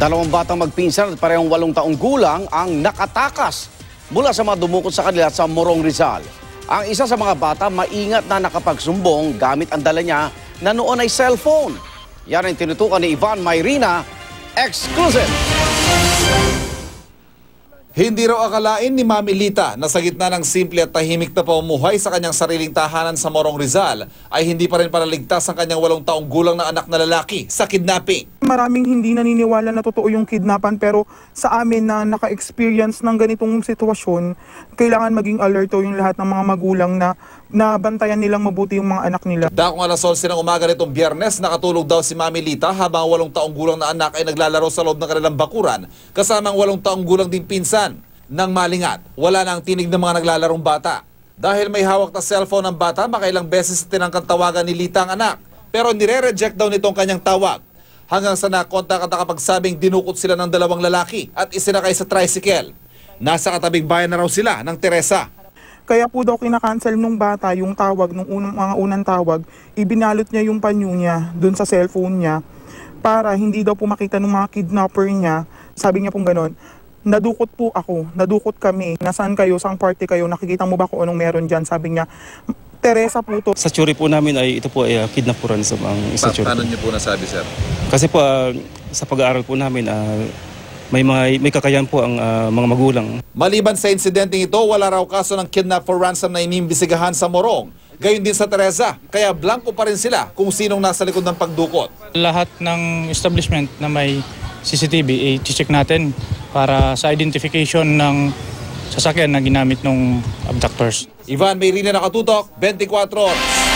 Dalawang batang magpinsan at parehong 8 taong gulang ang nakatakas mula sa mga dumukot sa kanila sa Morong, Rizal. Ang isa sa mga bata maingat na nakapagsumbong gamit ang dala niya na noon ay cellphone. Yan ang tinutukan ni Ivan Mayrina, exclusive. Hindi raw akalain ni Mami Lita na sa gitna ng simple at tahimik na pamumuhay sa kanyang sariling tahanan sa Morong, Rizal ay hindi pa rin palaligtas ang kanyang 8 taong gulang na anak na lalaki sa kidnapping. Maraming hindi naniniwala na totoo yung kidnapan, pero sa amin na naka-experience ng ganitong sitwasyon, kailangan maging alerto yung lahat ng mga magulang na bantayan nilang mabuti yung mga anak nila. Dakong alas 11 ng umaga nitong Biyernes, nakatulog daw si Mami Lita habang 8 taong gulang na anak ay naglalaro sa loob ng kanilang bakuran kasama ang 8 taong gulang ding pinsan. Nang malingat, wala na ang tinig ng mga naglalarong bata. Dahil may hawak na cellphone ng bata, makailang beses tinangkang tawagan ni Lita ang anak. Pero nire-reject daw nitong kanyang tawag. Hanggang sa nakontak at nakapagsabing dinukot sila ng 2 lalaki at isinakay sa tricycle. Nasa katabing bayan na raw sila ng Teresa. Kaya po daw kinakancel nung bata yung tawag, nung mga unang tawag, ibinalot niya yung panyo niya dun sa cellphone niya para hindi daw po makita ng mga kidnapper niya. Sabi niya pong ganon, nadukot po ako, nadukot kami, nasaan kayo, saang party kayo, nakikita mo ba kung anong meron dyan? Sabi niya, Teresa po to. Sa tsuri po namin ay ito po ay kidnapuran sa mga isa tsuri. Paano niyo po nasabi, sir? Kasi po sa pag-aaral po namin may kakayahan po ang mga magulang. Maliban sa insidenteng ito, wala raw kaso ng kidnap for ransom na inimbisigahan sa Morong. Gayon din sa Teresa, kaya blanco pa rin sila kung sinong nasa likod ng pagdukot. Lahat ng establishment na may CCTV, i-check natin para sa identification ng sasakyan na ginamit ng abductors. Ivan Mayrina, nakatutok, 24 Oras.